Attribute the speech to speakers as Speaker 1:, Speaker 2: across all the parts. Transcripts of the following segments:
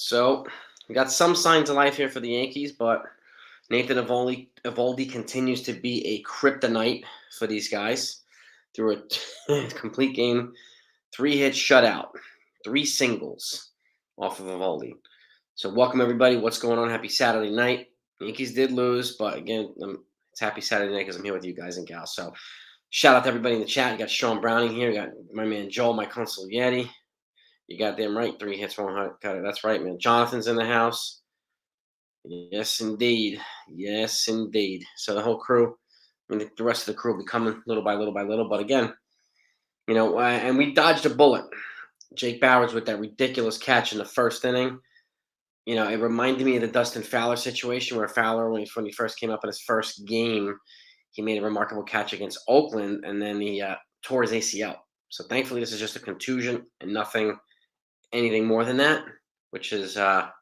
Speaker 1: So we got some signs of life here for the Yankees, but Nathan Eovaldi continues to be a kryptonite for these guys through a complete game, 3 hit shutout, 3 singles off of Eovaldi. So welcome everybody. What's going on? Happy Saturday night. Yankees did lose, but again, it's happy Saturday night because I'm here with you guys and gals. So shout out to everybody in the chat. You got Sean Browning here. You got my man Joel, my consigliere. You got them right. 3 hits, 1 cut. That's right, man. Jonathan's in the house. Yes, indeed. Yes, indeed. So the whole crew, the rest of the crew will be coming little by little by little. But again, and we dodged a bullet. Jake Bauers with that ridiculous catch in the first inning. It reminded me of the Dustin Fowler situation where Fowler, when he first came up in his first game, he made a remarkable catch against Oakland, and then he tore his ACL. So thankfully, this is just a contusion and anything more than that, which is a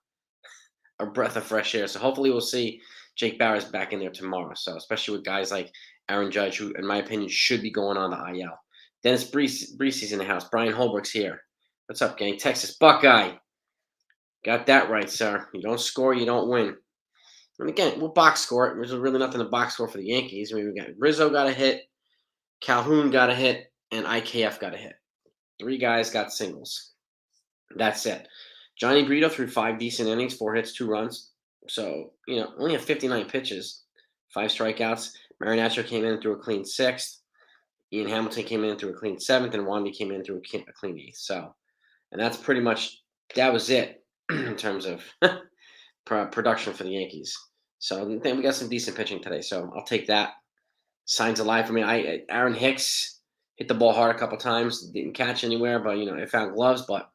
Speaker 1: breath of fresh air. So hopefully we'll see Jake Bauers back in there tomorrow. So especially with guys like Aaron Judge, who in my opinion should be going on the IL. Dennis Breesy's in the house. Brian Holbrook's here. What's up, gang? Texas Buckeye. Got that right, sir. You don't score, you don't win. And again, we'll box score it. There's really nothing to box score for the Yankees. I mean, we got Rizzo got a hit, Calhoun got a hit, and IKF got a hit. 3 guys got singles. That's it. Johnny Brito threw 5 decent innings, 4 hits, 2 runs. So, only have 59 pitches, 5 strikeouts. Marinaccio came in and threw a clean 6th. Ian Hamilton came in and threw a clean 7th, and Wandy came in and threw a clean 8th. So, and that's pretty much, that was it in terms of production for the Yankees. So, I think we got some decent pitching today. So, I'll take that. Signs of life. I mean, Aaron Hicks hit the ball hard a couple times, didn't catch anywhere, but, it found gloves, but,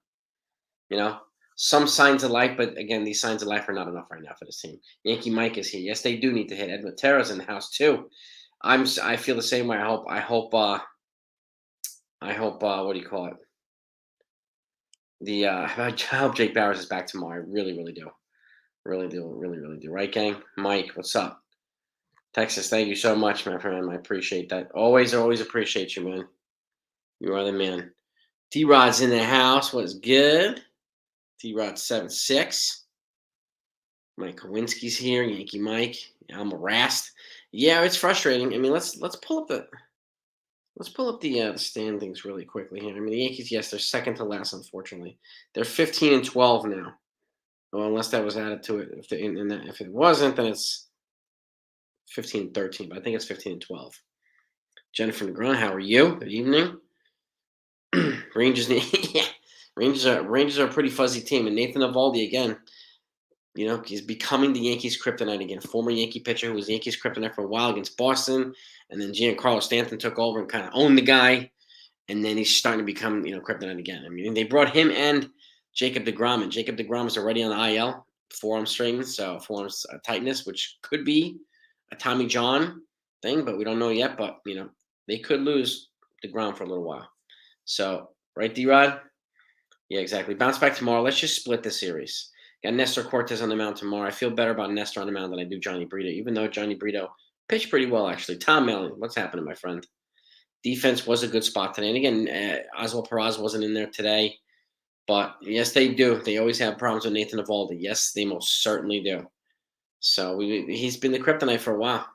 Speaker 1: some signs of life, but again, these signs of life are not enough right now for this team. Yankee Mike is here. Yes, they do need to hit. Ed Matera's in the house too. I feel the same way. What do you call it? I hope Jake Bauers is back tomorrow. I really, really do. Really do. Really, really do. Right, gang? Mike, what's up? Texas, thank you so much, my friend. I appreciate that. Always appreciate you, man. You are the man. T-Rod's in the house. What's good? T-Rod 7-6. Mike Kowinski's here. Yankee Mike. I'm harassed. Yeah, it's frustrating. I mean, let's pull up the standings really quickly here. I mean, the Yankees, yes, they're second to last. Unfortunately, they're 15-12 now. Well, unless that was added to it. If it wasn't, then it's 15-13. But I think it's 15-12. Jennifer Negron, how are you? Good evening. Rangers, yeah. Rangers are a pretty fuzzy team, and Nathan Eovaldi again. He's becoming the Yankees' kryptonite again. Former Yankee pitcher who was Yankees' kryptonite for a while against Boston, and then Giancarlo Stanton took over and kind of owned the guy, and then he's starting to become kryptonite again. I mean, they brought him and Jacob deGrom, and Jacob deGrom is already on the IL, forearm tightness, which could be a Tommy John thing, but we don't know yet. But they could lose deGrom for a little while. So, right, D-Rod? Yeah, exactly. Bounce back tomorrow. Let's just split the series. Got Nestor Cortez on the mound tomorrow. I feel better about Nestor on the mound than I do Johnny Brito, even though Johnny Brito pitched pretty well, actually. Tom Mellon, what's happening, my friend? Defense was a good spot today. And again, Oswald Peraza wasn't in there today. But, yes, they do. They always have problems with Nathan Eovaldi. Yes, they most certainly do. So he's been the kryptonite for a while.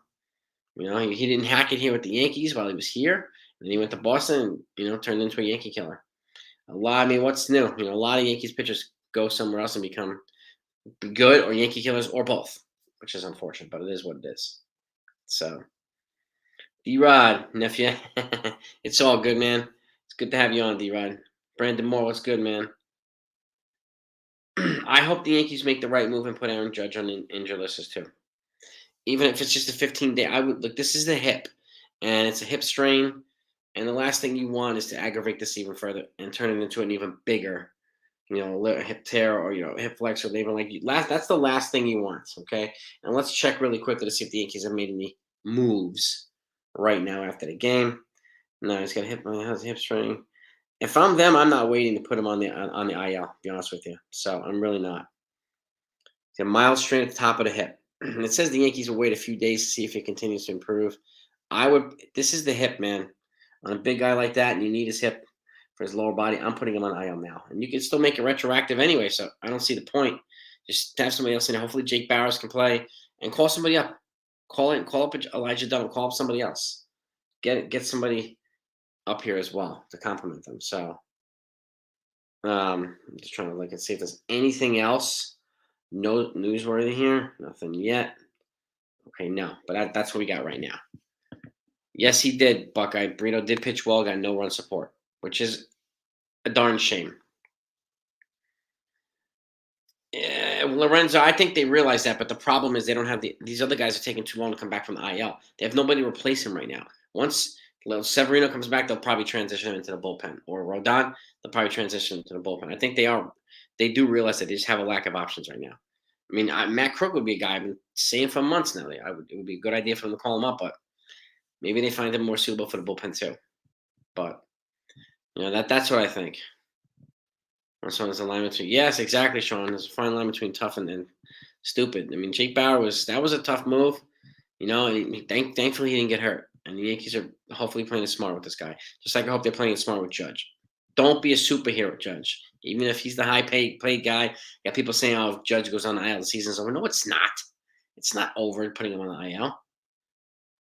Speaker 1: He didn't hack it here with the Yankees while he was here. And then he went to Boston and, turned into a Yankee killer. What's new? A lot of Yankees pitchers go somewhere else and become good or Yankee killers or both, which is unfortunate, but it is what it is. So, D-Rod, nephew, it's all good, man. It's good to have you on, D-Rod. Brandon Moore, what's good, man? I hope the Yankees make the right move and put Aaron Judge on injured list too. Even if it's just a 15-day, I would look. This is the hip, and it's a hip strain, and the last thing you want is to aggravate this even further and turn it into an even bigger hip tear or hip flex or labor that's the last thing you want. Okay, and let's check really quickly to see if the Yankees have made any moves right now after the game. No, he's got a hip strain. If I'm them, I'm not waiting to put him on the IL. To be honest with you, so I'm really not. He's got a mild strain at the top of the hip. And it says the Yankees will wait a few days to see if it continues to improve. This is the hip, man. On a big guy like that, and you need his hip for his lower body. I'm putting him on IL now, and you can still make it retroactive anyway. So I don't see the point. Just have somebody else in there. Hopefully Jake Bauers can play and call somebody up. Call up Elijah Dunham. Call up somebody else. Get somebody up here as well to compliment them. So I'm just trying to look and see if there's anything else. No newsworthy here. Nothing yet. Okay, no. But that's what we got right now. Yes, he did. Buckeye Brito did pitch well. Got no run support, which is a darn shame. Yeah, Lorenzo, I think they realize that, but the problem is they don't have these other guys are taking too long to come back from the IL. They have nobody to replace him right now. Once Severino comes back, they'll probably transition him into the bullpen. Or Rodon, they'll probably transition him to the bullpen. I think they do realize that they just have a lack of options right now. I mean, Matt Crook would be a guy I've been saying for months now. It would be a good idea for them to call him up, but maybe they find him more suitable for the bullpen too. But that's what I think. So there's a line between yes, exactly, Sean. There's a fine line between tough and stupid. I mean, Jake Bauer was a tough move, and thankfully he didn't get hurt. And the Yankees are hopefully playing it smart with this guy, just like I hope they're playing it smart with Judge. Don't be a superhero, Judge. Even if he's the high paid guy, got people saying, "Oh, if Judge goes on the IL, the season's over." No, it's not. It's not over putting him on the IL.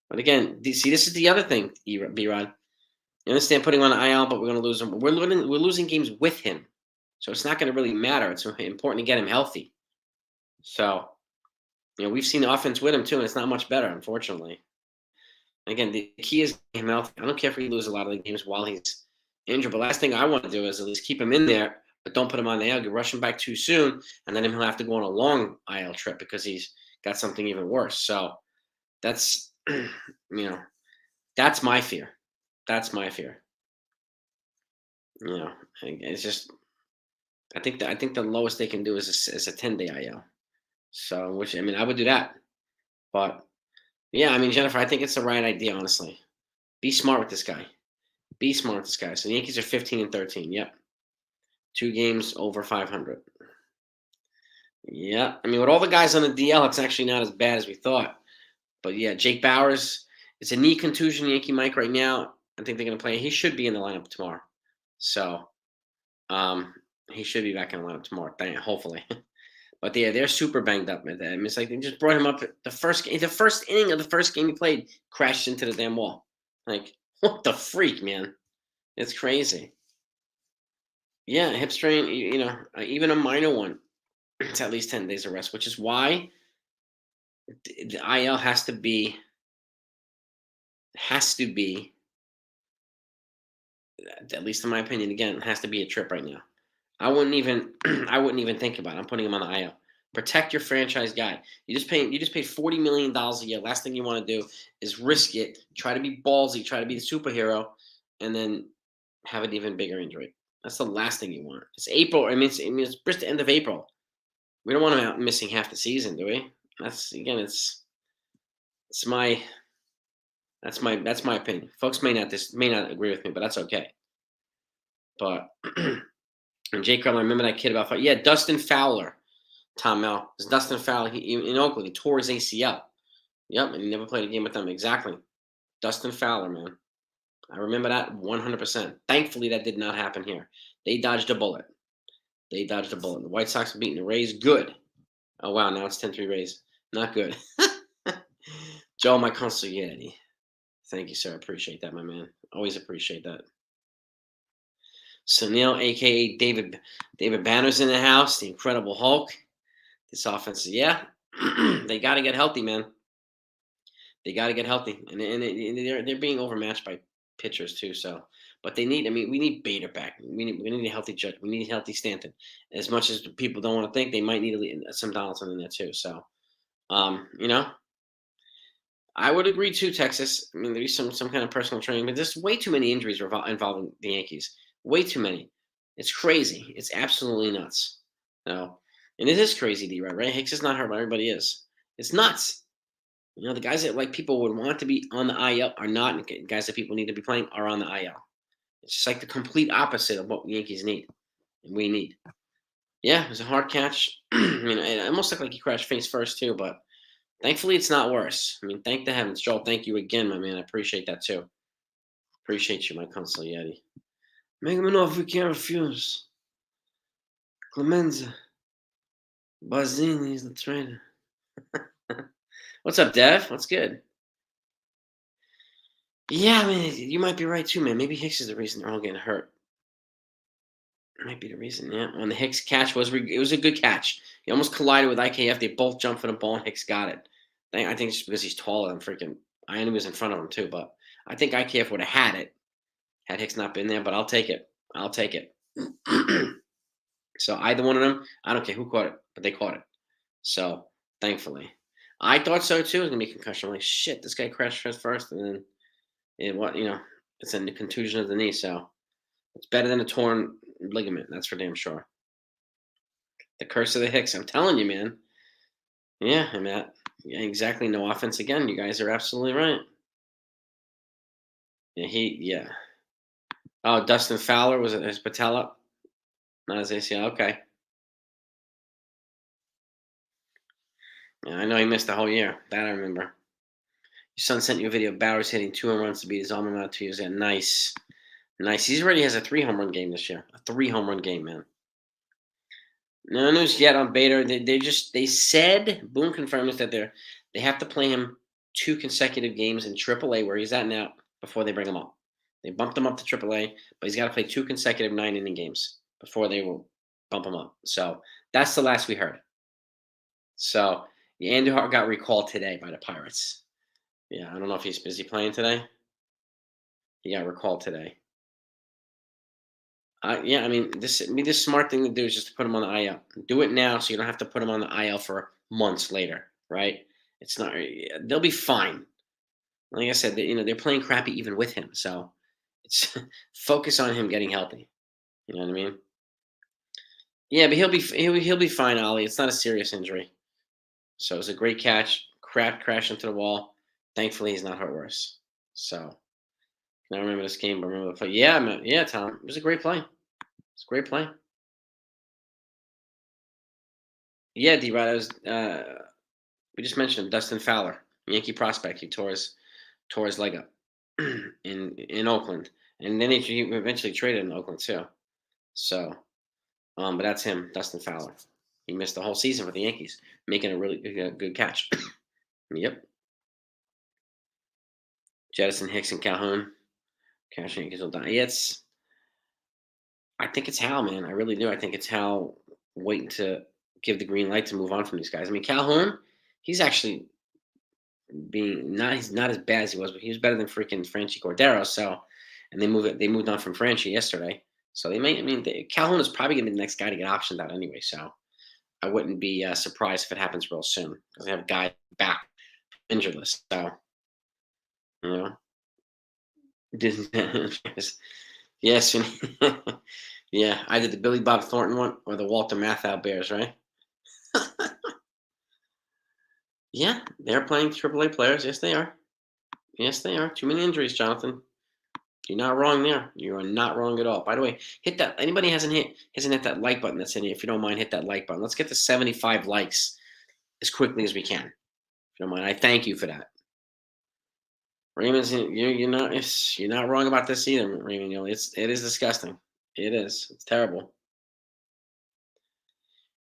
Speaker 1: But again, see, this is the other thing, B-Rod. You understand putting him on the IL, but we're going to lose him. We're losing games with him. So it's not going to really matter. It's important to get him healthy. So, we've seen the offense with him too, and it's not much better, unfortunately. Again, the key is him healthy. I don't care if we lose a lot of the games while he's injured, but last thing I want to do is at least keep him in there, but don't put him on the IL. Rush him back too soon, and then he'll have to go on a long IL trip because he's got something even worse. So that's, that's my fear. That's my fear. It's just. I think the lowest they can do is a 10-day IL. So, which I would do that. But yeah, Jennifer, I think it's the right idea. Honestly, be smart with this guy. Be smart with this guy. So the Yankees are 15-13. Yep, 2 games over 500. Yeah, with all the guys on the DL, it's actually not as bad as we thought. But yeah, Jake Bauers, it's a knee contusion. Yankee Mike right now. I think they're going to play. He should be in the lineup tomorrow. So, he should be back in the lineup tomorrow, hopefully. But yeah, they're super banged up with that. It's like they just brought him up the first inning of the first game he played, crashed into the damn wall. Like, what the freak, man? It's crazy. Yeah, hip strain, even a minor one, it's at least 10 days of rest, which is why the IL has to be, at least in my opinion, again, has to be a trip right now. I wouldn't even think about it. I'm putting him on the IL. Protect your franchise guy. You just paid $40 million a year. Last thing you want to do is risk it. Try to be ballsy. Try to be the superhero, and then have an even bigger injury. That's the last thing you want. It's April. It's just the end of April. We don't want him out missing half the season, do we? That's my opinion. Folks may not agree with me, but that's okay. But and Jake Crum, I remember that kid about 5. Yeah, Dustin Fowler. Tom Mel. It's Dustin Fowler in Oakland. He tore his ACL. Yep, and he never played a game with them. Exactly. Dustin Fowler, man. I remember that 100%. Thankfully, that did not happen here. They dodged a bullet. The White Sox were beating the Rays. Good. Oh, wow. Now it's 10-3 Rays. Not good. Joe, my consigliere. Thank you, sir. Appreciate that, my man. Always appreciate that. Sunil, a.k.a. David Banner's in the house. The Incredible Hulk. This offense, yeah. They got to get healthy, man. They got to get healthy. And they're being overmatched by pitchers, too. So, but they need, we need Bader back. We need a healthy Judge. We need a healthy Stanton. As much as people don't want to think, they might need some Donaldson in there, too. So, I would agree, too, Texas. There's some kind of personal training, but there's way too many injuries involving the Yankees. Way too many. It's crazy. It's absolutely nuts. And it is crazy, D-Rod, right? Hicks is not hurt, but everybody is. It's nuts. The guys that people would want to be on the IL are not, and guys that people need to be playing are on the IL. It's just like the complete opposite of what the Yankees need and we need. Yeah, it was a hard catch. It almost looked like he crashed face first too, but thankfully it's not worse. Thank the heavens. Joel, thank you again, my man. I appreciate that too. Appreciate you, my consigliere. Make him an offer we can't refuse. Clemenza. Bazzini's the trainer. What's up, Dev? What's good? Yeah, I mean, you might be right too, man. Maybe Hicks is the reason they're all getting hurt. Might be the reason, yeah. When the Hicks catch it was a good catch. He almost collided with IKF. They both jumped for the ball, and Hicks got it. I think it's just because he's taller than freaking. I knew he was in front of him too, but I think IKF would have had it had Hicks not been there. But I'll take it. I'll take it. So either one of them, I don't care who caught it, but they caught it. So thankfully, I thought so too. It was gonna be a concussion. I'm like, shit, this guy crashed first, and then it's a contusion of the knee. So it's better than a torn ligament. That's for damn sure. The curse of the Hicks. I'm telling you, man. Yeah, I mean, yeah, exactly. No offense again. You guys are absolutely right. Yeah. Oh, Dustin Fowler was it his patella, not his ACL. Okay. Yeah, I know he missed the whole year. That I remember. Your son sent you a video of Bauers hitting 2 home runs to beat his alma mater 2 years ago. Nice, nice. He already has a 3 home run game this year. A 3 home run game, man. No news yet on Bader. They said Boone confirms that they have to play him 2 consecutive games in AAA where he's at now before they bring him up. They bumped him up to AAA, but he's got to play 2 consecutive 9 inning games before they will bump him up. So that's the last we heard. So yeah, Andy Hart got recalled today by the Pirates. Yeah, I don't know if he's busy playing today. He got recalled today. Yeah, I mean, this smart thing to do is just to put him on the IL. Do it now, so you don't have to put him on the IL for months later, right? It's not. They'll be fine. Like I said, they're playing crappy even with him. So it's focus on him getting healthy. You know what I mean? Yeah, but he'll be fine, Ollie. It's not a serious injury. So it's a great catch. Crap, crash into the wall. Thankfully, he's not hurt worse. So I don't remember this game, but I remember the play. Yeah, man. Yeah, Tom. It was a great play. It's a great play. Yeah, D-Rod. We just mentioned him, Dustin Fowler, Yankee prospect. He tore his leg up in Oakland, and then he eventually traded in Oakland too. So, but that's him, Dustin Fowler. He missed the whole season for the Yankees, making a really good catch. Yep. Jettison, Hicks, and Calhoun. Cash Yankees will die. Yeah, I think it's Hal, man. I really do. I think it's Hal waiting to give the green light to move on from these guys. I mean, Calhoun, he's actually he's not as bad as he was, but he was better than freaking Franchi Cordero. So, and they moved on from Franchi yesterday. So they may. I mean, Calhoun is probably gonna be the next guy to get optioned out anyway. So I wouldn't be surprised if it happens real soon because they have guys back injured list. So you know, yes, yeah. Either the Billy Bob Thornton one or the Walter Matthau Bears, right? Yeah, they're playing AAA players. Yes, they are. Yes, they are. Too many injuries, Jonathan. You're not wrong there. You are not wrong at all. By the way, hit that. Anybody hasn't hit that like button that's in here. If you don't mind, hit that like button. Let's get to 75 likes as quickly as we can. If you don't mind, I thank you for that. Raymond's, you're not wrong about this either, Raymond. It is disgusting. It is. It's terrible.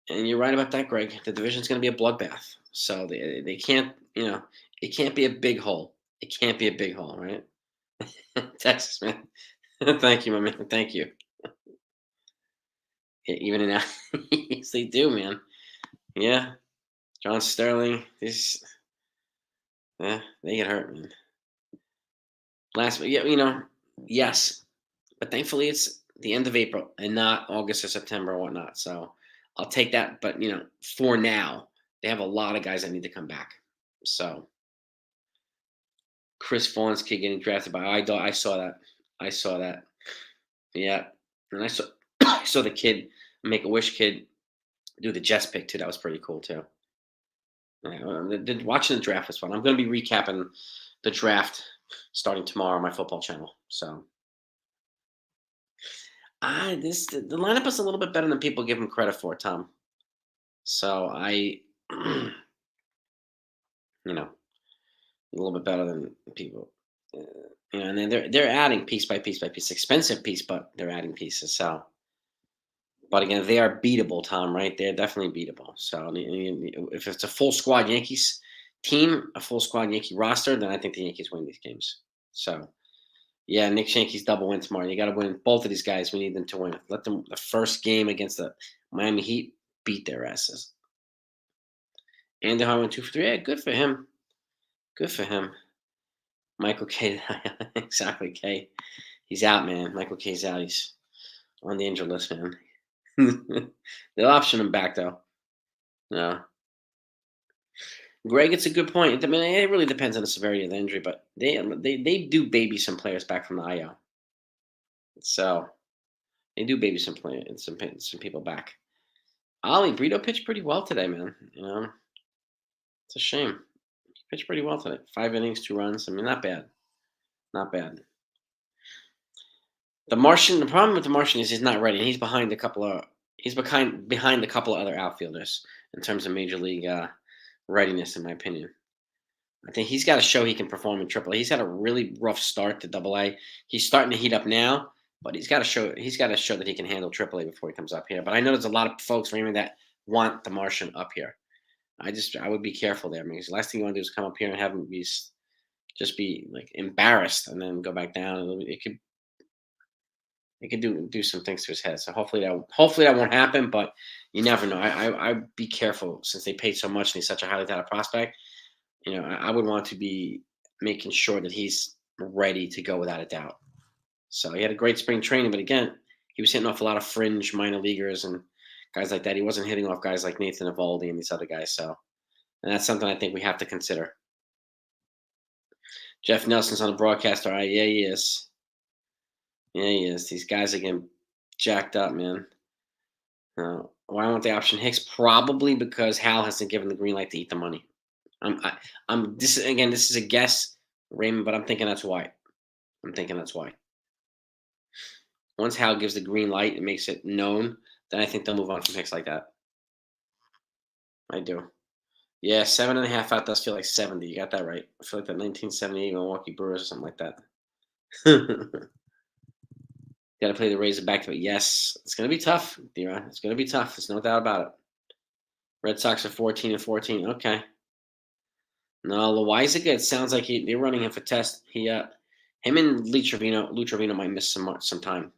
Speaker 1: And you're right about that, Greg. The division's going to be a bloodbath. So they can't. It can't be a big hole. It can't be a big hole, right? Texas, man. Thank you, my man. Thank you. Yeah, even in yes, they do, man. Yeah, John Sterling. They get hurt, man. Last, yeah, yes, but thankfully it's the end of April and not August or September or whatnot. So I'll take that. But for now, they have a lot of guys that need to come back. So Chris Vaughn's kid getting drafted by I saw that. I saw that. Yeah, and I saw I saw the kid Make a Wish kid do the Jets pick too. That was pretty cool too. Yeah, watching the draft was fun. I'm going to be recapping the draft starting tomorrow on my football channel. So, the lineup is a little bit better than people give him credit for, Tom. So you know, a little bit better than people. And then they're adding piece by piece by piece, expensive piece, but they're adding pieces. So, but again, they are beatable, Tom. Right? They're definitely beatable. So, if it's a full squad Yankees team, a full squad Yankee roster, then I think the Yankees win these games. So, yeah, Nick Yankees double win tomorrow. You got to win both of these guys. We need them to win. Let them the first game against the Miami Heat beat their asses. And the went 2 for 3. Yeah, good for him. Good for him. Michael K. Exactly, K. He's out, man. Michael K's out. He's on the injured list, man. They'll option him back though. No. Greg, it's a good point. I mean, it really depends on the severity of the injury, but they do baby some players back from the IO. So they do baby some players, some people back. Ollie Brito pitched pretty well today, man. It's a shame. He pitched pretty well today. 5 innings, 2 runs. I mean, not bad. Not bad. The Martian. The problem with the Martian is he's not ready. He's behind a couple of. He's behind a couple of other outfielders in terms of major league readiness, in my opinion. I think he's got to show he can perform in Triple A. He's had a really rough start to Double A. He's starting to heat up now, but he's got to show. He's got to show that he can handle Triple A before he comes up here. But I know there's a lot of folks, Raymond, that want the Martian up here. I would be careful there because the last thing you want to do is come up here and have him just be like embarrassed and then go back down. It could do some things to his head. So hopefully that won't happen. But you never know. I'd be careful since they paid so much and he's such a highly touted prospect. I would want to be making sure that he's ready to go without a doubt. So he had a great spring training, but again, he was hitting off a lot of fringe minor leaguers and guys like that. He wasn't hitting off guys like Nathan Eovaldi and these other guys. So, and that's something I think we have to consider. Jeff Nelson's on the broadcast. All right, yeah, he is. Yeah, he is. These guys are getting jacked up, man. Why won't they option Hicks? Probably because Hal hasn't given the green light to eat the money. I'm this again. This is a guess, Raymond, but I'm thinking that's why. I'm thinking that's why. Once Hal gives the green light and makes it known, then I think they'll move on from Hicks like that. I do. Yeah, 7.5 out does feel like 70. You got that right. I feel like that 1978 Milwaukee Brewers or something like that. Got to play the Rays back to it. Yes, it's going to be tough, D-Ron. It's going to be tough. There's no doubt about it. Red Sox are 14-14. Okay. No, Loizaga, it sounds like they're running him for test. Him and Lee Trevino might miss some time.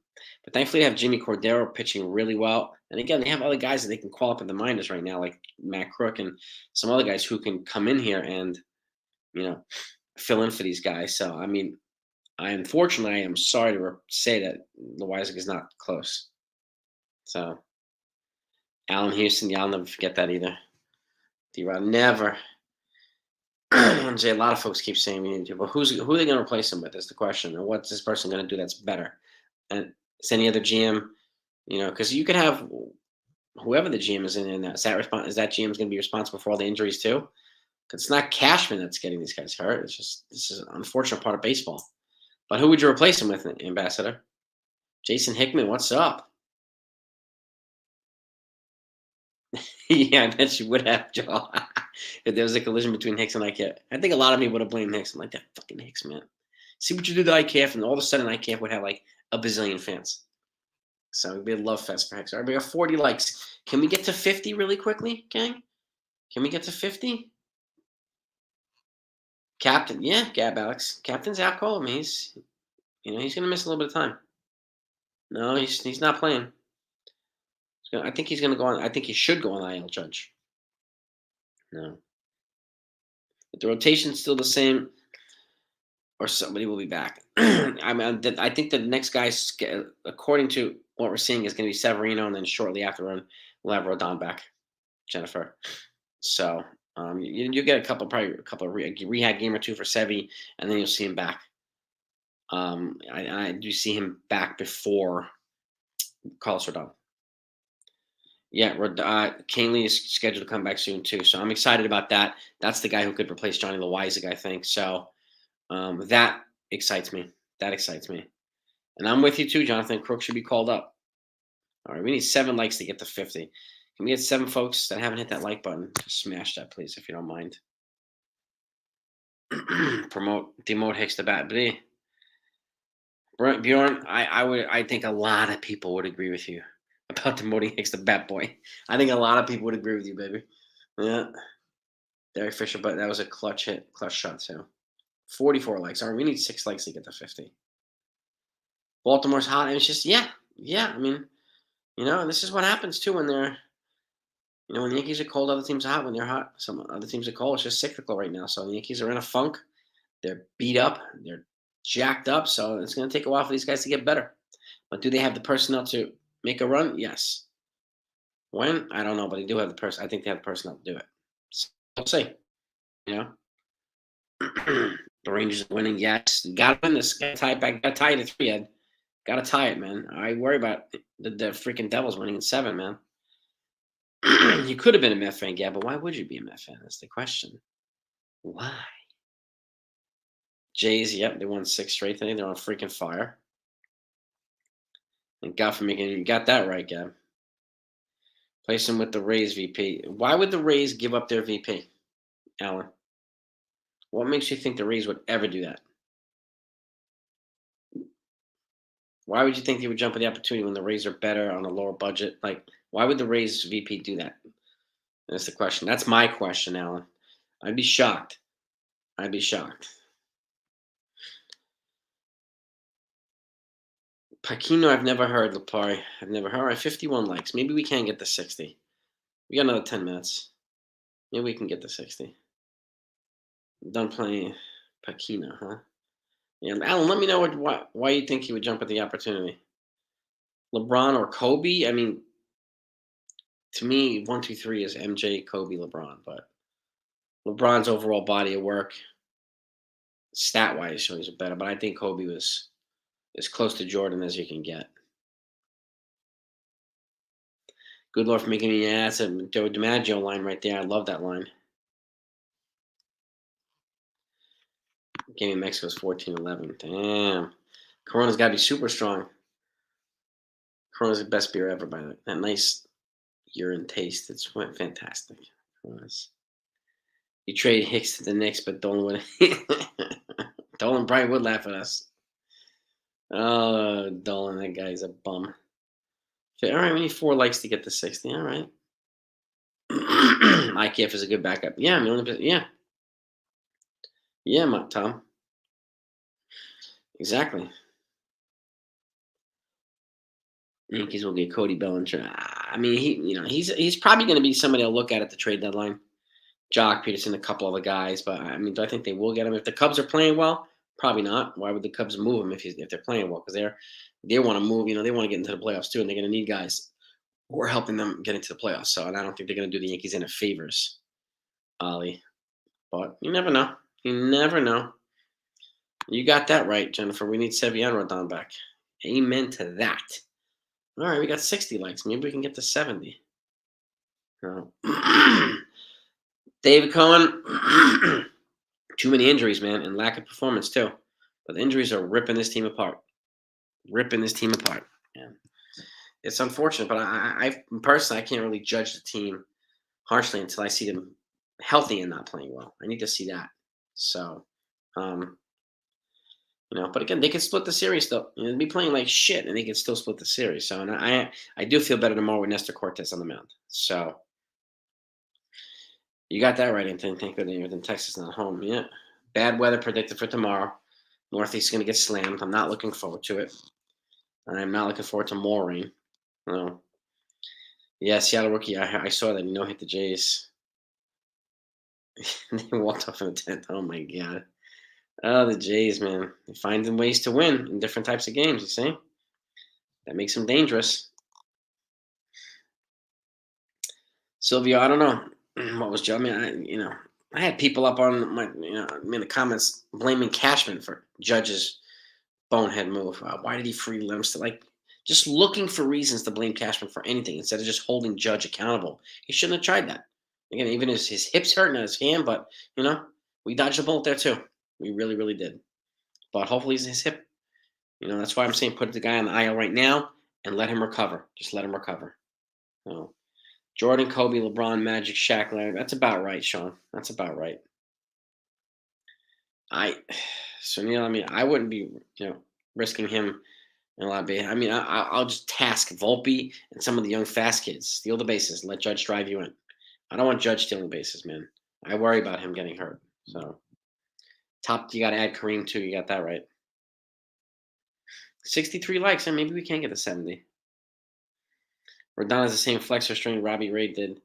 Speaker 1: But thankfully, they have Jimmy Cordero pitching really well. And again, they have other guys that they can call up in the minors right now, like Matt Crook and some other guys who can come in here and, fill in for these guys. So, I mean, I am sorry to say that Loizaga is not close. So, Allen Houston, yeah, I'll never forget that either. D-Rod, never. Jay, a lot of folks keep saying we need to, but who are they going to replace him with is the question. And what's this person going to do that's better? And is any other GM, because you could have whoever the GM is in that. Is that GM is going to be responsible for all the injuries too? Because it's not Cashman that's getting these guys hurt. This is an unfortunate part of baseball. But who would you replace him with, Ambassador? Jason Hickman, what's up? Yeah, I bet you would have, Joe. If there was a collision between Hicks and IKF. I think a lot of me would have blamed Hicks. I'm like, that fucking Hicks, man. See what you did to IKF, and all of a sudden IKF would have like a bazillion fans. So it'd be a love fest for Hicks. All right, we got 40 likes. Can we get to 50 really quickly, gang? Can we get to 50? Captain, yeah, Gab Alex. Captain's out cold. I mean, he's gonna miss a little bit of time. No, he's not playing. I think he's gonna go on. I think he should go on IL, Judge. No, but the rotation's still the same, or somebody will be back. I think the next guy, according to what we're seeing, is going to be Severino, and then shortly after we'll have Rodon back, Jennifer. So you get probably a couple of rehab game or two for Sevy, and then you'll see him back. I do see him back before Carlos Rodon. Yeah, Canely is scheduled to come back soon too, so I'm excited about that. That's the guy who could replace Johnny Loizaga, I think. So that excites me. That excites me, and I'm with you too, Jonathan. Crook should be called up. All right, we need 7 likes to get to 50. Can we get 7 folks that haven't hit that like button? Smash that, please, if you don't mind. Demote Hicks to bat. Bjorn, I think a lot of people would agree with you about demoting Hicks to bat boy. I think a lot of people would agree with you, baby. Yeah, Derek Fisher, but that was a clutch hit, clutch shot too. 44 likes. All right, we need 6 likes to get to 50. Baltimore's hot, and it's just yeah. I mean, this is what happens too when they're when the Yankees are cold, other teams are hot. When they're hot, some other teams are cold. It's just cyclical right now. So the Yankees are in a funk. They're beat up. They're jacked up. So it's going to take a while for these guys to get better. But do they have the personnel to make a run? Yes. When? I don't know, but they do have the person. I think they have the personnel to do it. So we'll see. You know, the Rangers are winning. Yes, got to win this. Got to tie it back. Got to tie it at 3. Ed. Got to tie it, man. I worry about the freaking Devils winning in 7, man. You could have been a Met fan, yeah, but why would you be a Met fan? That's the question. Why? Jays, yep, they won 6 straight today. They're on freaking fire. And God for making you got that right, Gab. Place them with the Rays VP. Why would the Rays give up their VP, Alan? What makes you think the Rays would ever do that? Why would you think they would jump at the opportunity when the Rays are better on a lower budget? Like, why would the Rays VP do that? That's the question. That's my question, Alan. I'd be shocked. I'd be shocked. Paquino, I've never heard. Lapari, I've never heard. All right, 51 likes. Maybe we can get to 60. We got another 10 minutes. Maybe we can get to 60. Done playing Paquino, huh? Yeah, Alan, let me know why you think he would jump at the opportunity. LeBron or Kobe? I mean, to me, 1, 2, 3 is MJ, Kobe, LeBron. But LeBron's overall body of work, stat wise, shows it better. But I think Kobe was as close to Jordan as you can get. Good Lord for making me ass. Joe DiMaggio line right there. I love that line. Game in Mexico is 14-11. Damn. Corona's got to be super strong. Corona's the best beer ever, by the way. That nice urine taste. It's fantastic. Corona's. You trade Hicks to the Knicks, but Dolan would. Dolan probably would laugh at us. Oh, Dolan, that guy's a bum. All right, we need 4 likes to get to 60. All right. IKF is a good backup. Yeah, I mean, yeah. Yeah, Tom. Exactly. Yankees will get Cody Bellinger. I mean, he's probably going to be somebody I'll look at the trade deadline. Jock Peterson, a couple other guys, but I mean, do I think they will get him if the Cubs are playing well? Probably not. Why would the Cubs move him if they're playing well? Because they want to move. They want to get into the playoffs too, and they're going to need guys who are helping them get into the playoffs. So, and I don't think they're going to do the Yankees any favors, Ollie. But you never know. You never know. You got that right, Jennifer. We need Sevian Rodon back. Amen to that. All right, we got 60 likes. Maybe we can get to 70. David Cohen, too many injuries, man, and lack of performance too. But the injuries are ripping this team apart. Yeah. It's unfortunate, but I personally I can't really judge the team harshly until I see them healthy and not playing well. I need to see that. So, but again, they could split the series though. They'd be playing like shit, and they could still split the series. So, and I do feel better tomorrow with Nestor Cortez on the mound. So, you got that right, Anthony. Thank you. Than Texas not home. Yeah, bad weather predicted for tomorrow. Northeast is going to get slammed. I'm not looking forward to it. I'm not looking forward to more rain. No. Yeah, Seattle rookie. I saw that. Hit the Jays. They walked off in the 10th. Oh my god. Oh, the Jays, man. They find them ways to win in different types of games, you see? That makes them dangerous. Sylvia, I don't know what was Joe. I mean, I had people up on my, in the comments blaming Cashman for Judge's bonehead move. Why did he free limbs to just looking for reasons to blame Cashman for anything instead of just holding Judge accountable? He shouldn't have tried that. Again, even his hips hurt and his hand, but we dodged a bullet there too. We really, really did. But hopefully his hip. That's why I'm saying put the guy on the IL right now and let him recover. Just let him recover. Jordan, Kobe, LeBron, Magic, Shaq, Larry. That's about right, Sean. That's about right. I so Neil, I mean, I wouldn't be risking him in a lot of base. I mean, I'll just task Volpe and some of the young fast kids steal the bases, let Judge drive you in. I don't want Judge stealing bases, man. I worry about him getting hurt. So top, you got to add Kareem too. You got that right. 63 likes, and maybe we can get to 70. Rodon has the same flexor string Robbie Ray did.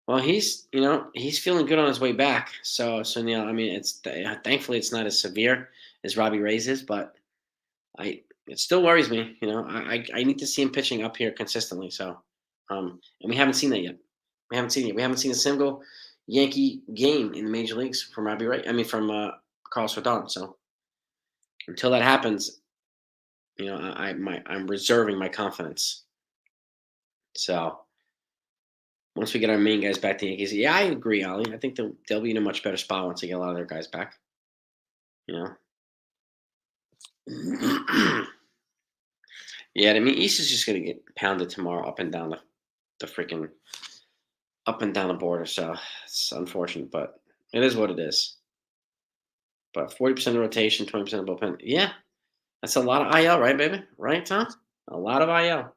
Speaker 1: Well, he's feeling good on his way back. So Neil, I mean, thankfully it's not as severe as Robbie Ray's is, but it still worries me. I need to see him pitching up here consistently. So, and we haven't seen that yet. We haven't seen it. We haven't seen a single Yankee game in the major leagues from Robbie Ray. I mean, from Carlos Rodon. So until that happens, I'm reserving my confidence. So once we get our main guys back to the Yankees, yeah, I agree, Ollie. I think they'll be in a much better spot once they get a lot of their guys back. You know. Yeah, I mean, East is just gonna get pounded tomorrow up and down the freaking up and down the border. So it's unfortunate, but it is what it is. But 40% of rotation, 20% of bullpen. Yeah, that's a lot of IL, right, baby? Right, Tom? A lot of IL.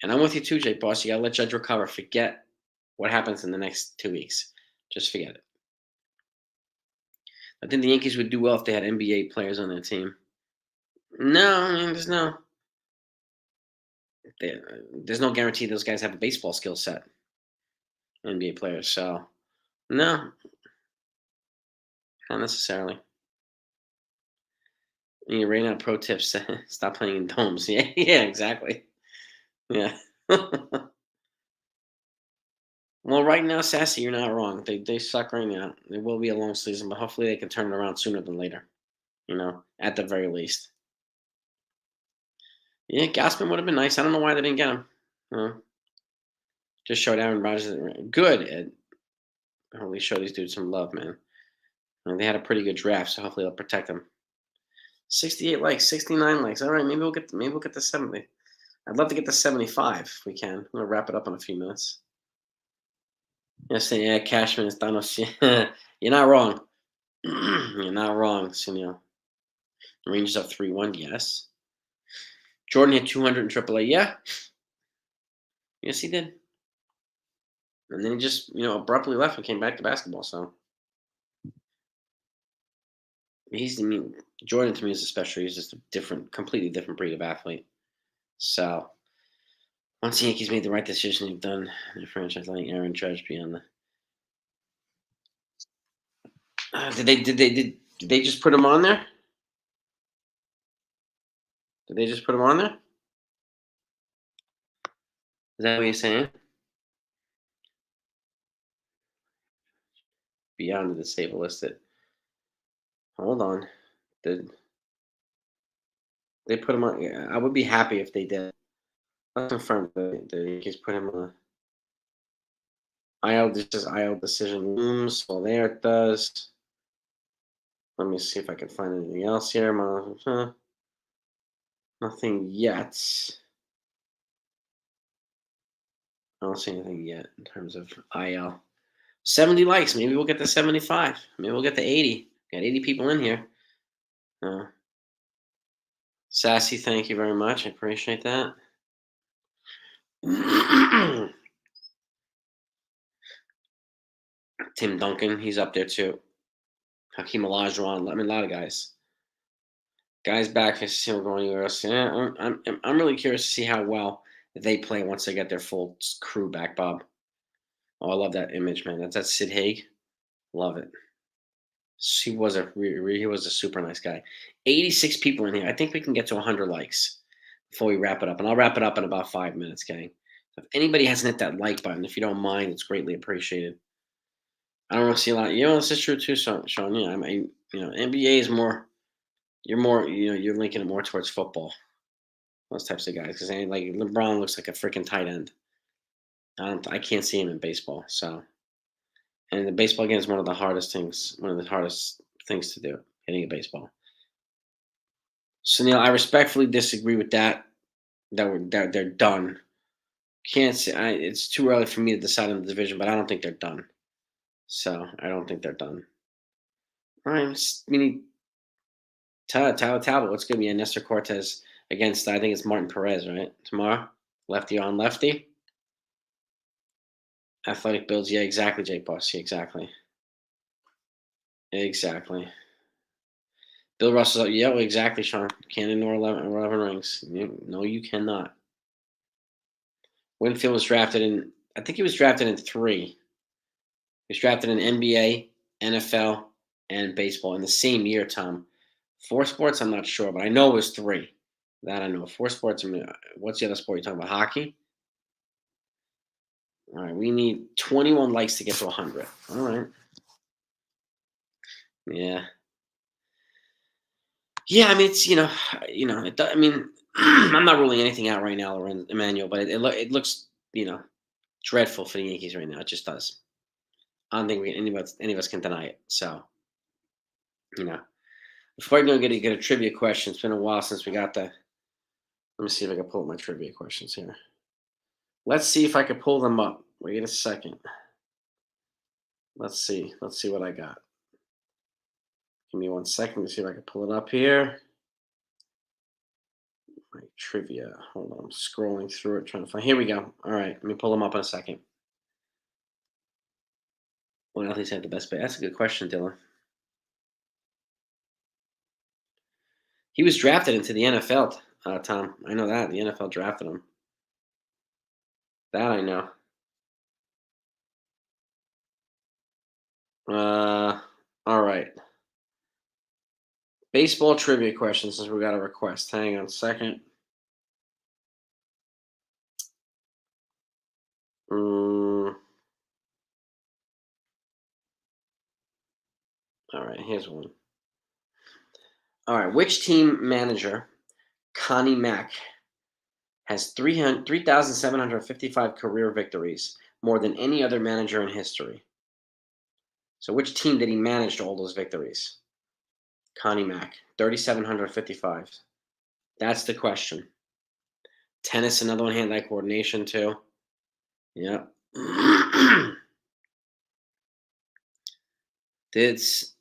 Speaker 1: And I'm with you too, Jay Boss. You gotta let Judge recover. Forget what happens in the next 2 weeks. Just forget it. I think the Yankees would do well if they had NBA players on their team. No, I mean, there's no guarantee those guys have a baseball skill set. NBA players, so no, not necessarily. You right now, pro tips: stop playing in domes. Yeah, yeah, exactly. Yeah. Well, right now, Sassy, you're not wrong. They suck right now. It will be a long season, but hopefully they can turn it around sooner than later. At the very least. Yeah, Gausman would have been nice. I don't know why they didn't get him. Uh, just showed Aaron Rodgers. Good. Hopefully, show these dudes some love, man. They had a pretty good draft, so hopefully they'll protect them. 68 likes, 69 likes. All right, maybe we'll get to 70. I'd love to get to 75 if we can. I'm gonna wrap it up in a few minutes. Yes, yeah, Cashman is Thanos. You're not wrong. You're not wrong, Sunil. Rangers up 3-1, yes. Jordan hit 200 in AAA, yeah. Yes, he did. And then he just, abruptly left and came back to basketball. So I mean, Jordan to me is a special. He's just a completely different breed of athlete. So once the Yankees made the right decision, they've done their franchise letting Aaron Judge be on the. Did they just put him on there? Did they just put him on there? Is that what you're saying? Beyond the disabled listed. Hold on. Did they put him on? Yeah, I would be happy if they did. Let's confirm the Yankees put him on. IL, this is IL decision looms. Well, there it does. Let me see if I can find anything else here. Nothing yet. I don't see anything yet in terms of IL. 70 likes. Maybe we'll get to 75. Maybe we'll get to 80. Got 80 people in here. Sassy, thank you very much. I appreciate that. Tim Duncan, he's up there too. Hakeem Olajuwon. I mean, a lot of guys. Guys back. I see what's going on. Yeah, I'm really curious to see how well they play once they get their full crew back, Bob. Oh, I love that image, man. That's Sid Haig. Love it. He was a super nice guy. 86 people in here. I think we can get to 100 likes before we wrap it up, and I'll wrap it up in about 5 minutes, gang. So if anybody hasn't hit that like button, if you don't mind, it's greatly appreciated. I don't want to see a lot. This is true too, Sean. Yeah, I mean, NBA is more. You're more. You're linking it more towards football. Those types of guys, because like LeBron looks like a freaking tight end. I can't see him in baseball. So, and the baseball game is one of the hardest things. One of the hardest things to do, hitting a baseball. So Neil, I respectfully disagree with that. That they're done. Can't say. It's too early for me to decide on the division, but I don't think they're done. So I don't think they're done. All right, we need Tyler Talbot. What's going to be a Nestor Cortez against? I think it's Martin Perez, right? Tomorrow, lefty on lefty. Athletic builds. Yeah, exactly, Jake Boss. Yeah, exactly. Exactly. Bill Russell. Yeah, exactly, Sean. Can't ignore 11 rings. No, you cannot. Winfield was drafted in. I think he was drafted in 3. He was drafted in NBA, NFL, and baseball in the same year, Tom. 4 sports, I'm not sure, but I know it was 3. That I know. 4 sports. I mean, what's the other sport you're talking about? Hockey? All right, we need 21 likes to get to 100. All right. Yeah. Yeah, I mean, it's, I mean, I'm not ruling anything out right now, Loren Emmanuel, but it looks, dreadful for the Yankees right now. It just does. I don't think any of us can deny it. So, you know, before I go get a trivia question, it's been a while since we got the. Let me see if I can pull up my trivia questions here. Let's see if I can pull them up. Wait a second. Let's see. Let's see what I got. Give me 1 second to see if I can pull it up here. My trivia. Hold on. I'm scrolling through it, trying to find. Here we go. All right. Let me pull them up in a second. What athletes have the best pay? That's a good question, Dylan. He was drafted into the NFL, Tom. I know that. The NFL drafted him. That I know. All right. Baseball trivia question since we got a request. Hang on a second. All right, here's one. All right, which team manager, Connie Mack, has 3,755 career victories, more than any other manager in history? So which team did he manage all those victories? Connie Mack, 3,755. That's the question. Tennis, another one, hand-eye coordination too. Yep. It's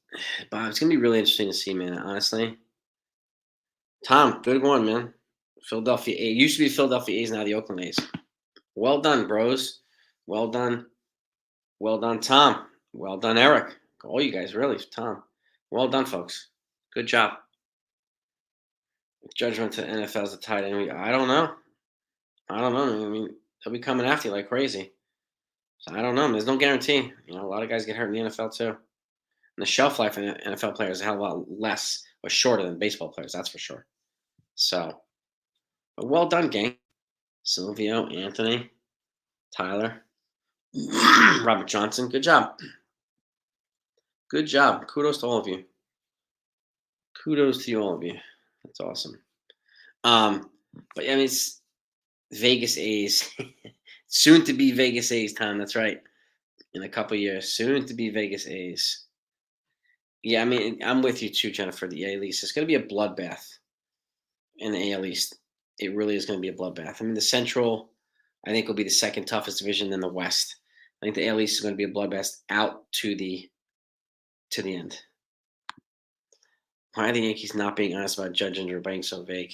Speaker 1: Bob. It's gonna be really interesting to see, man. Honestly, Tom, good one, man. Philadelphia A used to be Philadelphia A's, now the Oakland A's. Well done, bros. Well done. Well done, Tom. Well done, Eric. All you guys, really, Tom. Well done, folks. Good job. Judgment to NFL as a tight end. I don't know. I don't know. I mean, they'll be coming after you like crazy. So I don't know. There's no guarantee. A lot of guys get hurt in the NFL too. And the shelf life in NFL players is a hell of a lot less or shorter than baseball players. That's for sure. So, but well done, gang. Silvio, Anthony, Tyler, Robert Johnson. Good job. Good job. Kudos to all of you. Kudos to all of you. That's awesome. But I mean, it's Vegas A's. Soon to be Vegas A's time. That's right. In a couple years. Soon to be Vegas A's. Yeah, I mean, I'm with you too, Jennifer. The AL East. It's going to be a bloodbath in the AL East. It really is going to be a bloodbath. I mean, the Central, I think, will be the second toughest division in the West. I think the AL East is going to be a bloodbath out to the end. Why are the Yankees not being honest about Judge and being so vague?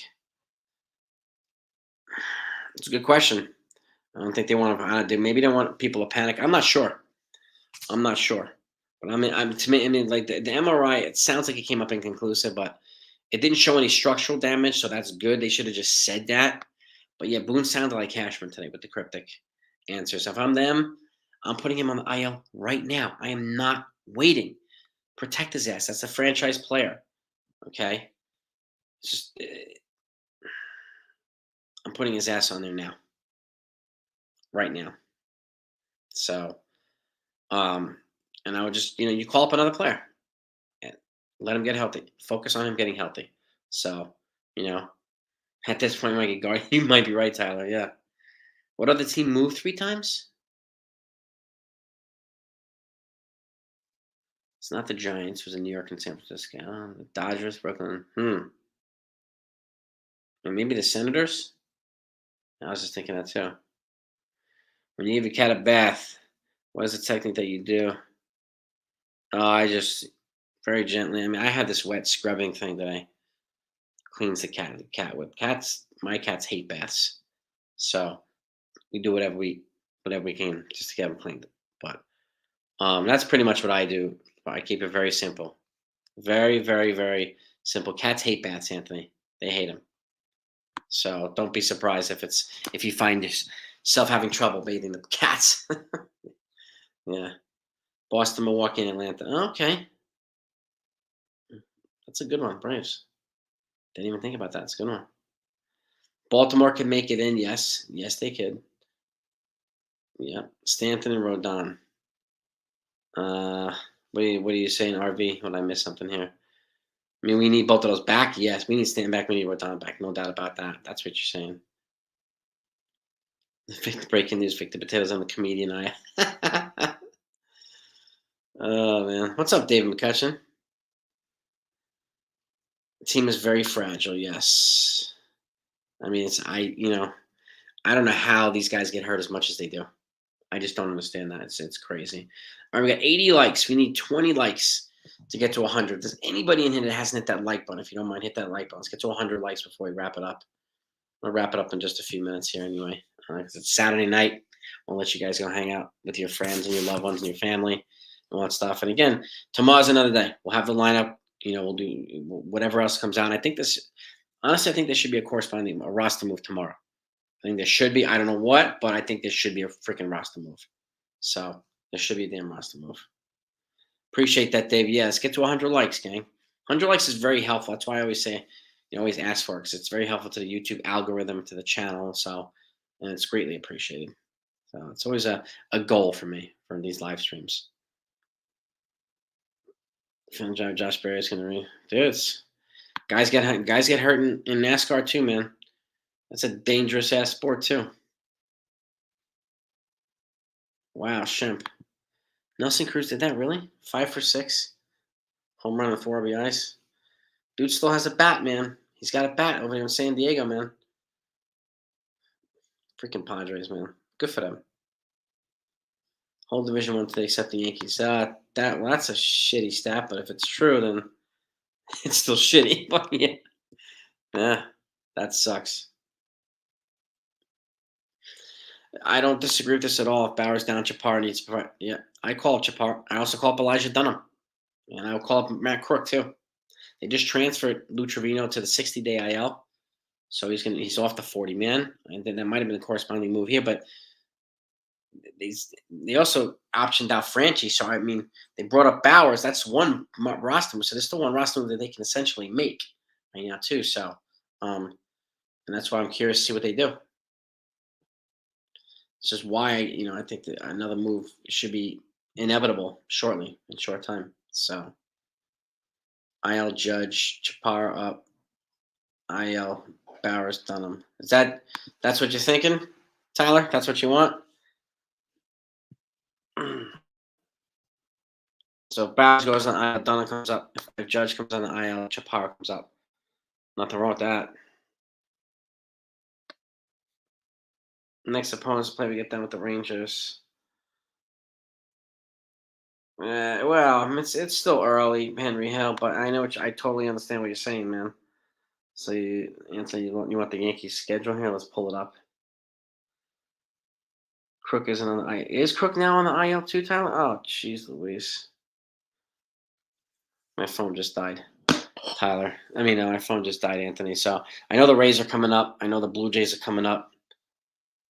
Speaker 1: It's a good question. I don't think they want to. They maybe don't want people to panic. I'm not sure. But to me, I mean, like the MRI, it sounds like it came up inconclusive, but it didn't show any structural damage, so that's good. They should have just said that. But yeah, Boone sounded like Cashman today with the cryptic answer. So if I'm them, I'm putting him on the IL right now. I am not waiting. Protect his ass. That's a franchise player. Okay, it's just I'm putting his ass on there now, right now. So, and I would just you call up another player and let him get healthy. Focus on him getting healthy. So, you know, at this point, might get guard. You might be right, Tyler. Yeah. What other team moved 3 times? It's not the Giants. It was in New York and San Francisco. The Dodgers, Brooklyn. And maybe the Senators. I was just thinking that too. When you give a cat a bath, what is the technique that you do? I just very gently. I mean, I have this wet scrubbing thing that I cleans the cat with. My cats hate baths, so we do whatever we can just to get them cleaned. But that's pretty much what I do. I keep it very simple, very, very, very simple. Cats hate baths, Anthony. They hate them. So don't be surprised if you find yourself having trouble bathing the cats. Yeah, Boston, Milwaukee, and Atlanta. Okay, that's a good one. Braves. Didn't even think about that. It's a good one. Baltimore could make it in. Yes, yes, they could. Yeah, Stanton and Rodon. What are you saying, RV? Would I miss something here? I mean, we need both of those back. Yes, we need Stanton back. We need Rodon back. No doubt about that. That's what you're saying. Breaking news: Victor Potatoes on the comedian eye. Oh man, what's up, David McCutcheon? The team is very fragile. Yes, I mean I don't know how these guys get hurt as much as they do. I just don't understand that. It's crazy. All right, we got 80 likes. We need 20 likes to get to 100. Does anybody in here that hasn't hit that like button? If you don't mind, hit that like button. Let's get to 100 likes before we wrap it up. I'll wrap it up in just a few minutes here anyway. 'Cause it's Saturday night. I'll let you guys go hang out with your friends and your loved ones and your family and all that stuff. And again, tomorrow's another day. We'll have the lineup. We'll do whatever else comes out. Honestly, I think there should be a roster move tomorrow. I think there should be. I don't know what, but I think there should be a freaking roster move. So there should be a damn roster move. Appreciate that, Dave. Yeah, let's get to 100 likes, gang. 100 likes is very helpful. That's why I always say, always ask for it because it's very helpful to the YouTube algorithm, to the channel. So, and it's greatly appreciated. So it's always a goal for me for these live streams. Feeling Josh Berry is going to dudes. Guys get hurt in NASCAR too, man. That's a dangerous ass sport too. Wow, Shemp. Nelson Cruz did that really? 5 for 6, home run and 4 RBIs. Dude still has a bat, man. He's got a bat over there in San Diego, man. Freaking Padres, man. Good for them. Whole division won today except the Yankees. That's a shitty stat, but if it's true, then it's still shitty. But yeah, that sucks. I don't disagree with this at all. If Bauers down, Chaparro needs to provide. Yeah, I call Chaparro. I also call up Elijah Dunham, and I will call up Matt Crook too. They just transferred Lou Trevino to the 60-day IL, so he's off the 40 man, and then that might have been the corresponding move here. But they also optioned out Franchi, so I mean they brought up Bauers. That's one roster move, so there's still one roster move that they can essentially make right now too. So, and that's why I'm curious to see what they do. It's just why I think that another move should be inevitable shortly, in short time. So IL Judge, Chaparro up, IL Bowers Dunham. That's what you're thinking, Tyler? That's what you want? So if Bowers goes on IL, Dunham comes up. If Judge comes on the IL, Chaparro comes up. Nothing wrong with that. Next opponents play, we get done with the Rangers. Well, it's still early, Henry Hill, but I totally understand what you're saying, man. So Anthony, you want the Yankees schedule here? Let's pull it up. Crook isn't on the IL. Is Crook now on the IL too, Tyler? Oh, jeez Louise. My phone just died, Tyler. My phone just died, Anthony. So I know the Rays are coming up. I know the Blue Jays are coming up.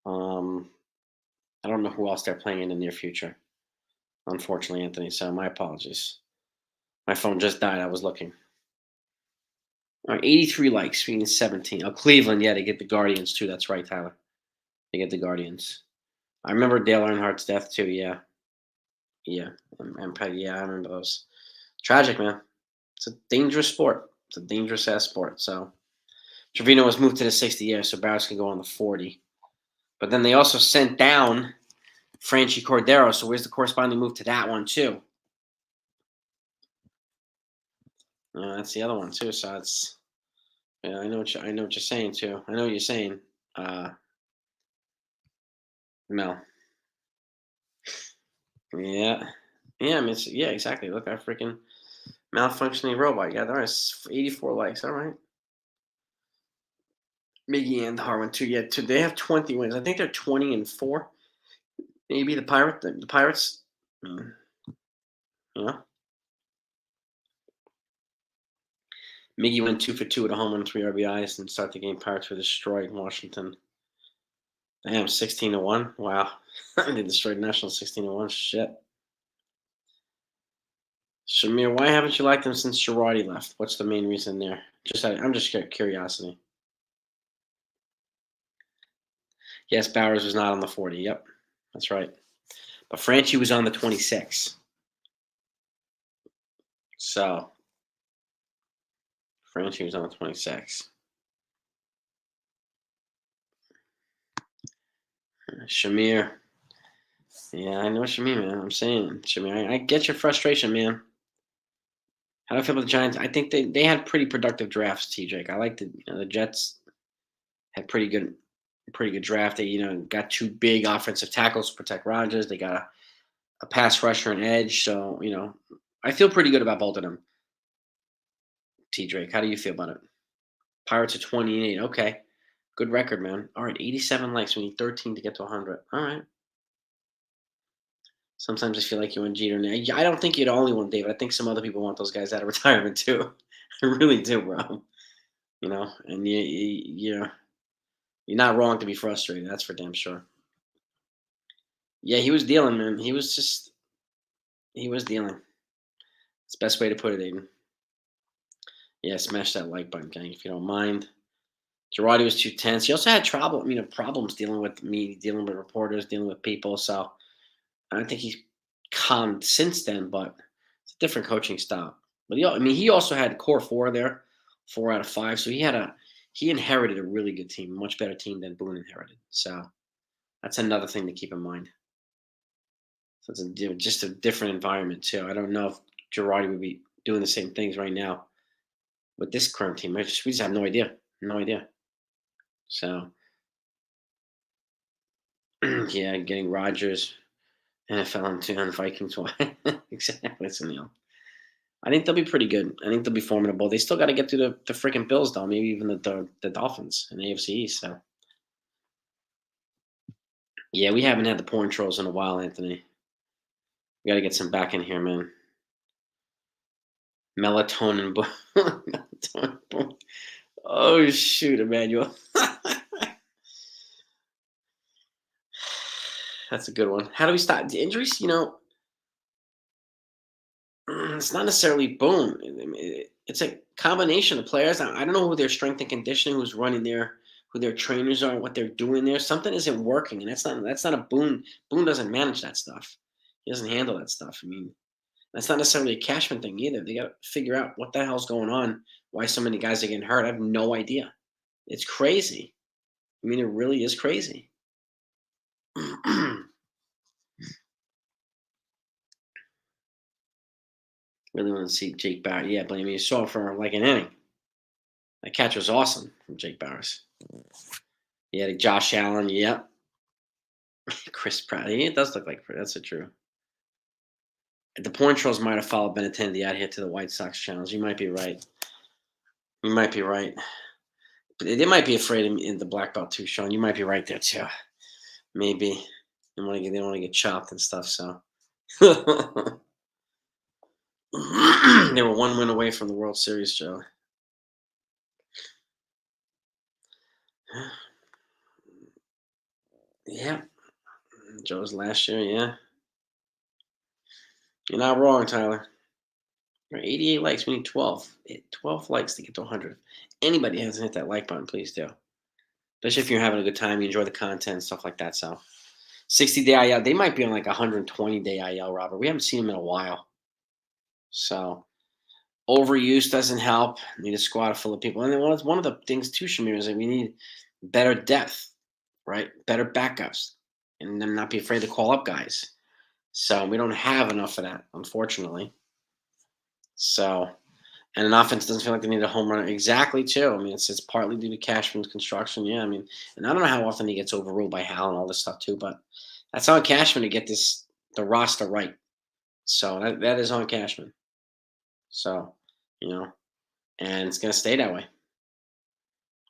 Speaker 1: I don't know who else they're playing in the near future, unfortunately, Anthony. So my apologies. My phone just died. I was looking. All right, 83 likes, we need 17. Oh, Cleveland, yeah, they get the Guardians too. That's right, Tyler. They get the Guardians. I remember Dale Earnhardt's death too. Yeah, yeah, yeah. I remember those. Tragic, man. It's a dangerous sport. It's a dangerous ass sport. So Trevino was moved to the 60 years, so Barros can go on the 40. But then they also sent down Franchi Cordero. So where's the corresponding move to that one too? That's the other one too. So it's I know what you're saying too. I know what you're saying. Mel. Yeah. Yeah, I mean, yeah, exactly. Look, I freaking malfunctioning robot. Yeah, there is 84 likes. All right. Miggy and Harwin too. Yeah, two. They have 20 wins. I think they're 20-4. Maybe the Pirates. Mm, you know, Miggy went 2 for 2 with a home run, 3 RBIs, and start the game. Pirates were destroyed in Washington. Damn, 16-1. Wow, they destroyed National 16-1. Shit. Shamir, why haven't you liked him since Girardi left? What's the main reason there? I'm just curiosity. Yes, Bowers was not on the 40. Yep, that's right. But Franchi was on the 26. So Franchi was on the 26. Shamir. Yeah, I know what you mean, man. I'm saying, Shamir, I get your frustration, man. How do I feel about the Giants? I think they had pretty productive drafts, TJ. I like the Jets had pretty good draft. They got two big offensive tackles to protect Rodgers. They got a pass rusher and edge. So I feel pretty good about both of them. T Drake, how do you feel about it? Pirates are 28. Okay, good record, man. All right, 87 likes. We need 13 to get to 100. All right. Sometimes I feel like you want Jeter now. I don't think you're the only one, David. I think some other people want those guys out of retirement too. I really do, bro. And you're not wrong to be frustrated. That's for damn sure. Yeah, he was dealing, man. He was dealing. It's the best way to put it, Aiden. Yeah, smash that like button, gang, if you don't mind. Girardi was too tense. He also had problems dealing with me, dealing with reporters, dealing with people. So I don't think he's calmed since then, but it's a different coaching style. But he also had core four there, 4 out of 5. So he inherited a really good team, a much better team than Boone inherited. So that's another thing to keep in mind. So it's just a different environment too. I don't know if Girardi would be doing the same things right now with this current team. We just have no idea, no idea. So yeah, getting Rodgers, NFL and Vikings. Exactly, Sunil. I think they'll be pretty good. I think they'll be formidable. They still got to get through the freaking Bills, though. Maybe even the Dolphins in the AFC East. So yeah, we haven't had the porn trolls in a while, Anthony. We got to get some back in here, man. Melatonin. Melatonin. Oh shoot, Emmanuel. That's a good one. How do we stop the injuries? It's not necessarily Boone. It's a combination of players. I don't know who their strength and conditioning, who's running there, who their trainers are, what they're doing there. Something isn't working, and that's not a Boone. Boone doesn't manage that stuff. He doesn't handle that stuff. I mean, that's not necessarily a Cashman thing either. They got to figure out what the hell's going on. Why so many guys are getting hurt? I have no idea. It's crazy. I mean, it really is crazy. Really want to see Jake Bauer. Yeah, but I mean, you saw it for like an inning. That catch was awesome from Jake Bowers. Yeah, Josh Allen. Yep. Chris Pratt. Yeah, it does look like that's a true. The porn trolls might have followed Benintendi out here to the White Sox challenge. You might be right. You might be right. But they might be afraid in the black belt too, Sean. You might be right there too. Maybe they don't want to get chopped and stuff. So they were one win away from the World Series, Joe. Yeah, Joe's last year. Yeah, you're not wrong, Tyler. 88 likes. We need 12. 12 likes to get to 100. Anybody hasn't hit that like button, please do. Especially if you're having a good time, you enjoy the content, stuff like that. So, 60-day IL. They might be on like 120-day IL, Robert. We haven't seen them in a while. So, overuse doesn't help. We need a squad full of people. And then one of the things, too, Shamir, is that we need better depth, right? Better backups. And then not be afraid to call up guys. So, we don't have enough of that, unfortunately. So, and an offense doesn't feel like they need a home run exactly too. I mean, it's partly due to Cashman's construction. Yeah, I mean, and I don't know how often he gets overruled by Hal and all this stuff too, but that's on Cashman to get the roster right. So that is on Cashman. So, you know, and it's gonna stay that way.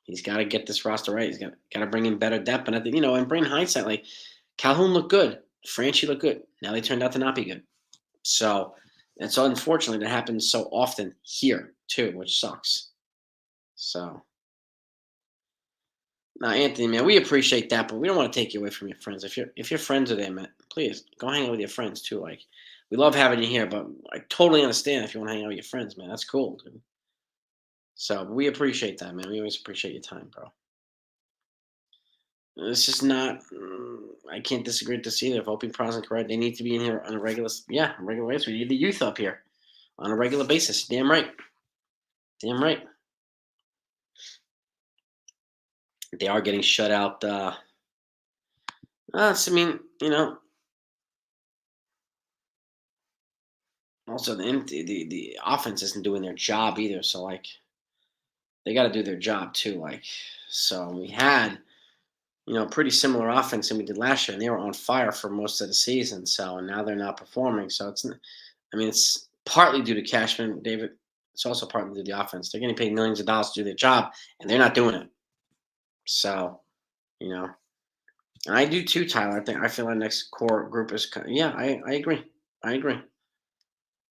Speaker 1: He's got to get this roster right. He's got to bring in better depth. And I think, and bring hindsight, like Calhoun looked good, Franchi looked good. Now they turned out to not be good. So, and so unfortunately, that happens so often here too, which sucks. So, now Anthony, man, we appreciate that, but we don't want to take you away from your friends. If your friends are there, man, please go hang out with your friends too. Like, we love having you here, but I totally understand if you want to hang out with your friends, man. That's cool, dude. So we appreciate that, man. We always appreciate your time, bro. It's just not. I can't disagree with this either. If Opie Pros and correct, they need to be in here on a regular basis. We need the youth up here on a regular basis. Damn right. Damn right. They are getting shut out. I mean, also the offense isn't doing their job either. So like, they got to do their job too. Like, so we had pretty similar offense than we did last year, and they were on fire for most of the season. So now they're not performing. So it's partly due to Cashman, David. It's also partly due to the offense. They're getting paid millions of dollars to do their job, and they're not doing it. So, and I do too, Tyler. I feel our next core group is. Yeah, I agree. I agree.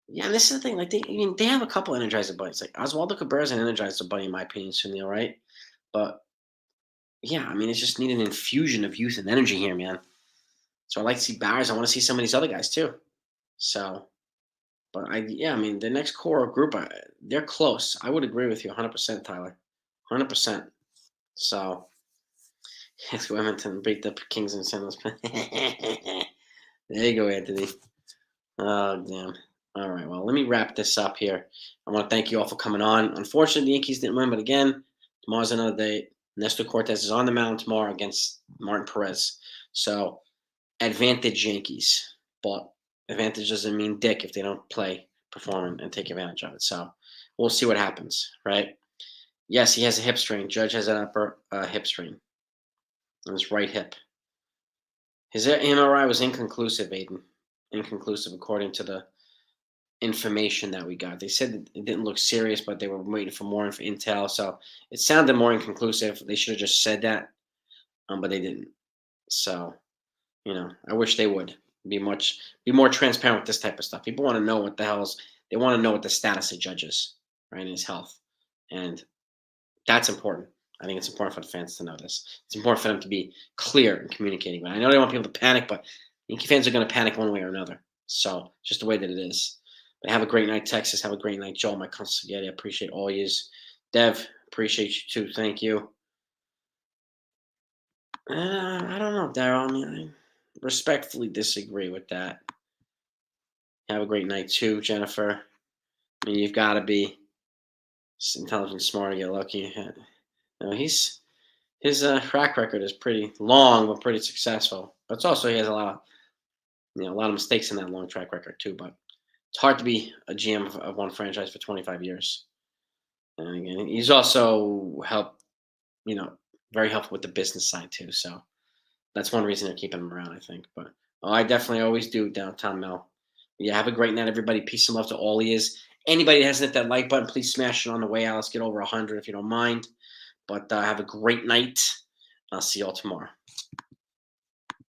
Speaker 1: Yeah, and this is the thing. Like they have a couple energizer buddies. Like Oswaldo Cabrera's an energizer buddy, in my opinion, Sunil, right? But yeah, it's just need an infusion of youth and energy here, man. So I like to see Bauers. I want to see some of these other guys too. So, but the next core group, they're close. I would agree with you 100%, Tyler. 100%. So, it's Wilmington beat the Kings and Senators. There you go, Anthony. Oh, damn. All right. Well, let me wrap this up here. I want to thank you all for coming on. Unfortunately, the Yankees didn't win, but again, tomorrow's another day. Nestor Cortez is on the mound tomorrow against Martin Perez. So, advantage Yankees. But advantage doesn't mean dick if they don't perform, and take advantage of it. So, we'll see what happens, right? Yes, he has a hip strain. Judge has an upper hip strain on his right hip. His MRI was inconclusive, Aiden. Inconclusive, according to the information that we got. They said it didn't look serious, but they were waiting for more intel. So it sounded more inconclusive. They should have just said that, but they didn't. So, I wish they would be more transparent with this type of stuff. People want to know what the hell's. They want to know what the status of Judge is, right, in his health, and that's important. I think it's important for the fans to know this. It's important for them to be clear in communicating. But I know they want people to panic, but Yankee fans are going to panic one way or another. So just the way that it is. But have a great night, Texas. Have a great night, Joel. My consigliere. I appreciate all yous. Dev, appreciate you too. Thank you. I don't know, Daryl. I respectfully disagree with that. Have a great night too, Jennifer. You've got to be intelligent, smart to get lucky. His track record is pretty long, but pretty successful. But it's also he has a lot of mistakes in that long track record too. But it's hard to be a GM of one franchise for 25 years. And again, he's also very helpful with the business side too. So that's one reason they're keeping him around, I think. But I definitely always do, downtown Mel. Yeah, have a great night, everybody. Peace and love to all he is. Anybody that hasn't hit that like button, please smash it on the way out. Let's get over 100 if you don't mind. But have a great night. I'll see you all tomorrow.